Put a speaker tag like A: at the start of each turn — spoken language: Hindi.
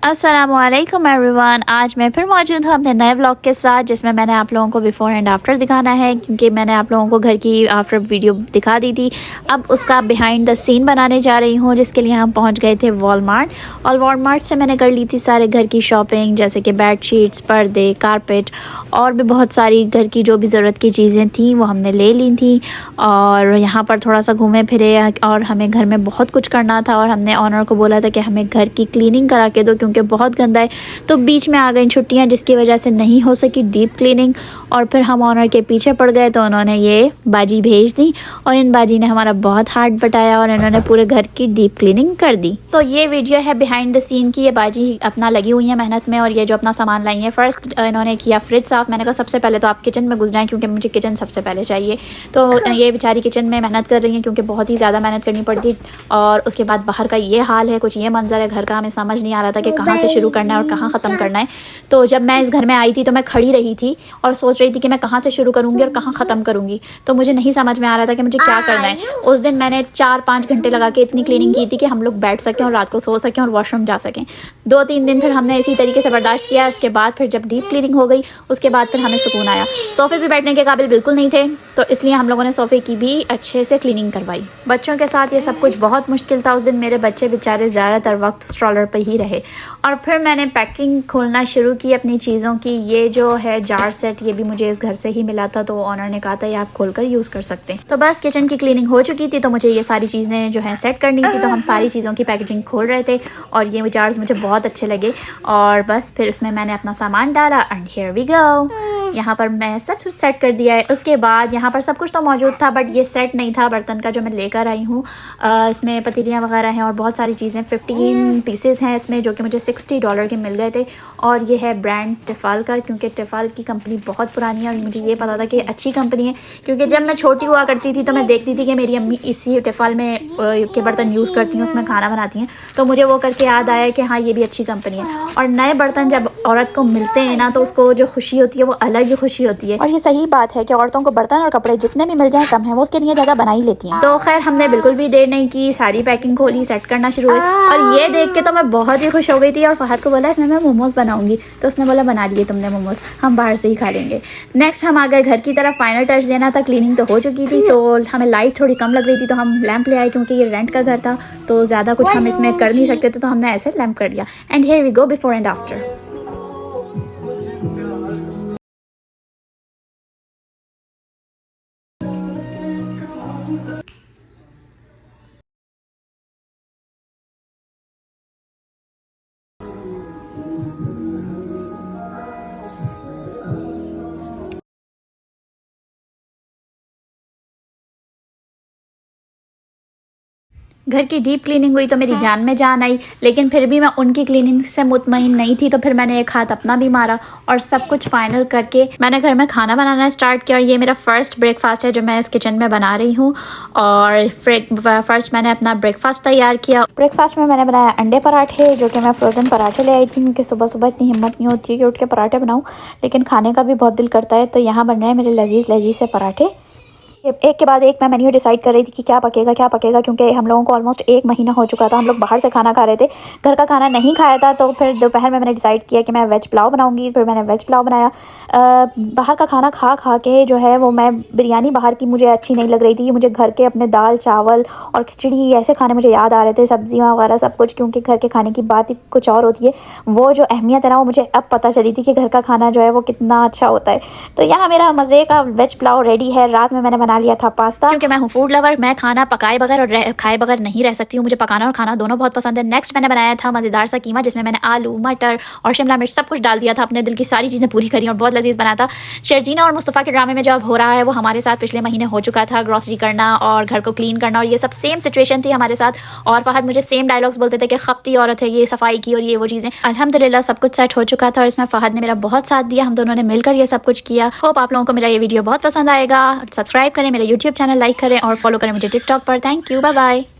A: अस्सलामुअलैकुम एवरीवन। आज मैं फिर मौजूद हूँ अपने नए व्लॉग के साथ, जिसमें मैंने आप लोगों को बिफ़ोर एंड आफ्टर दिखाना है, क्योंकि मैंने आप लोगों को घर की आफ्टर वीडियो दिखा दी थी। अब उसका बिहाइंड द सीन बनाने जा रही हूँ, जिसके लिए हम पहुँच गए थे वॉलमार्ट। और वॉलमार्ट से मैंने कर ली थी सारे घर की शॉपिंग, जैसे कि बेड शीट्स, पर्दे, कारपेट और भी बहुत सारी घर की जो भी ज़रूरत की चीज़ें थी वो हमने ले ली थी। और यहाँ पर थोड़ा सा घूमे फिरे और हमें घर में बहुत कुछ करना था, और हमने ऑनर को बोला था कि हमें घर की क्लीनिंग करा के दो, क्योंकि बहुत गंदा है। तो बीच में आ गई छुट्टियां, जिसकी वजह से नहीं हो सकी डीप क्लीनिंग। और फिर हम ऑनर के पीछे पड़ गए, तो उन्होंने ये बाजी भेज दी, और इन बाजी ने हमारा बहुत हार्ट बटाया और इन्होंने पूरे घर की डीप क्लीनिंग कर दी। तो ये वीडियो है बिहाइंड द सीन की। ये बाजी अपना लगी हुई है मेहनत में, और ये जो अपना सामान लाई है, फर्स्ट इन्होंने किया फ्रिज साफ़। मैंने कहा सबसे पहले तो आप किचन में घुस जाएं, क्योंकि मुझे किचन सबसे पहले चाहिए। तो ये बेचारी किचन में मेहनत कर रही है, क्योंकि बहुत ही ज़्यादा मेहनत करनी पड़ती। और उसके बाद बाहर का ये हाल है, कुछ ये मंजर है घर का। हमें समझ नहीं आ रहा था कि कहाँ से शुरू करना है और कहाँ ख़त्म करना है। तो जब मैं इस घर में आई थी तो मैं खड़ी रही थी और सोच रही थी कि मैं कहाँ से शुरू करूँगी और कहाँ ख़त्म करूँगी। तो मुझे नहीं समझ में आ रहा था कि मुझे क्या करना है। उस दिन मैंने 4-5 घंटे लगा के इतनी क्लीनिंग की थी कि हम लोग बैठ सकें और रात को सो सकें और वॉशरूम जा सकें। 2-3 दिन फिर हमने इसी तरीके से बर्दाश्त किया। उसके बाद फिर जब डीप क्लीनिंग हो गई, उसके बाद फिर हमें सुकून आया। सोफ़े पे बैठने के काबिल बिल्कुल नहीं थे, तो इसलिए हम लोगों ने सोफ़े की भी अच्छे से क्लीनिंग करवाई। बच्चों के साथ ये सब कुछ बहुत मुश्किल था। उस दिन मेरे बच्चे बेचारे ज़्यादातर वक्त स्ट्रॉलर पर ही रहे। और फिर मैंने पैकिंग खोलना शुरू की अपनी चीज़ों की। ये जो है जार सेट, ये भी मुझे इस घर से ही मिला था, तो ऑनर ने कहा था ये आप खोलकर यूज़ कर सकते हैं। तो बस किचन की क्लीनिंग हो चुकी थी, तो मुझे ये सारी चीज़ें जो है सेट करनी थी। तो हम सारी चीज़ों की पैकेजिंग खोल रहे थे, और ये जार्स मुझे बहुत अच्छे लगे। और बस फिर उसमें मैंने अपना सामान डाला, एंड हियर वी गो। यहाँ पर मैं सब कुछ सेट कर दिया है। उसके बाद यहाँ पर सब कुछ तो मौजूद था, बट ये सेट नहीं था बर्तन का जो मैं लेकर आई हूँ। इसमें पतीलियाँ वगैरह हैं और बहुत सारी चीज़ें। 15 पीसेस हैं इसमें, जो कि मुझे $60 के मिल गए थे। और ये है ब्रांड टिफ़ाल का, क्योंकि टिफ़ाल की कंपनी बहुत पुरानी है और मुझे ये पता था कि अच्छी कंपनी है, क्योंकि जब मैं छोटी हुआ करती थी तो मैं देखती थी कि मेरी अम्मी इसी टिफ़ाल में के बर्तन यूज़ करती हैं, उसमें खाना बनाती हैं। तो मुझे वो करके याद आया कि हाँ, ये भी अच्छी कंपनी है। और नए बर्तन जब औरत को मिलते हैं ना, तो उसको जो खुशी होती है वो अलग ही खुशी होती है। और ये सही बात है कि औरतों को बर्तन और कपड़े जितने भी मिल जाएं कम है, वो उसके लिए जगह बना ही लेती हैं। तो खैर हमने बिल्कुल भी देर नहीं की, सारी पैकिंग खोली, सेट करना शुरू हुई। और ये देख के तो मैं बहुत ही खुश हो गई थी, और फहद को बोला इसमें मैं मोमोज़ बनाऊंगी, तो उसने बोला बना लिए तुमने मोमोज़, हम बाहर से ही खा लेंगे। नेक्स्ट हम आ गए घर की तरफ। फाइनल टच देना था, क्लीनिंग तो हो चुकी थी, तो हमें लाइट थोड़ी कम लग रही थी, तो हम लैंप ले आए, क्योंकि ये रेंट का घर था तो ज़्यादा कुछ हम इसमें कर नहीं सकते थे, तो हमने ऐसे लैंप कर दिया। And here we go before and after. घर की डीप क्लीनिंग हुई तो मेरी जान में जान आई, लेकिन फिर भी मैं उनकी क्लीनिंग से मुतमईन नहीं थी। तो फिर मैंने एक हाथ अपना भी मारा, और सब कुछ फाइनल करके मैंने घर में खाना बनाना स्टार्ट किया। और ये मेरा फ़र्स्ट ब्रेकफास्ट है जो मैं इस किचन में बना रही हूँ। और फर्स्ट मैंने अपना ब्रेकफास्ट तैयार किया। ब्रेकफास्ट में मैंने बनाया अंडे पराठे, जो कि मैं फ्रोज़न पराठे ले आई थी, क्योंकि सुबह सुबह इतनी हिम्मत नहीं होती है कि उठ के पराठे बनाऊँ, लेकिन खाने का भी बहुत दिल करता है। तो यहाँ बन रहे हैं मेरे लजीज़ लजीज़ से पराठे। एक के बाद एक मैं मेन्यू डिसाइड कर रही थी कि क्या पकेगा, क्योंकि हम लोगों को ऑलमोस्ट 1 महीना हो चुका था। हम लोग बाहर से खाना खा रहे थे, घर का खाना नहीं खाया था। तो फिर दोपहर में मैंने डिसाइड किया कि मैं वेज पुलाव बनाऊंगी। फिर मैंने वेज पुलाव बनाया। बाहर का खाना खा के जो है वो मैं बिरयानी बाहर की मुझे अच्छी नहीं लग रही थी। मुझे घर के अपने दाल चावल और खिचड़ी ऐसे खाने मुझे याद आ रहे थे, सब्जियाँ वगैरह सब कुछ, क्योंकि घर के खाने की बात ही कुछ और होती है। वो जो अहमियत है ना, वो मुझे अब पता चली थी कि घर का खाना जो है वो कितना अच्छा होता है। तो यहाँ मेरा मज़े का वेज पुलाव रेडी है। रात में मैंने बना लिया था पास्ता, क्योंकि मैं हूँ फूड लवर। मैं खाना पकाए बगैर और खाए बगैर नहीं रह सकती हूँ। मुझे पकाना और खाना दोनों बहुत पसंद है। नेक्स्ट मैंने बनाया था मज़ेदार सा कीमा, जिसमें मैंने आलू, मटर और शिमला मिर्च सब कुछ डाल दिया था। अपने दिल की सारी चीज़ें पूरी करी और बहुत लजीज बना था। शर्जीना और मुस्तफ़ा के ड्रामे में जब हो रहा है, वो हमारे साथ पिछले महीने हो चुका था। ग्रॉसरी करना और घर को क्लीन करना और ये सब सेम सिचुएशन थी हमारे साथ। और फहद मुझे सेम डायलॉग्स बोलते थे कि खपती औरत है ये, सफाई की और ये वो चीज़ें। अल्हम्दुलिल्लाह सब कुछ सेट हो चुका था, और इसमें फहद ने मेरा बहुत साथ दिया। हम दोनों ने मिलकर ये सब कुछ किया। होप आप लोगों को मेरा ये वीडियो बहुत पसंद आएगा। सब्सक्राइब करें, मेरा यूट्यूब चैनल लाइक करें और फॉलो करें मुझे टिकटॉक पर। Thank you, bye bye.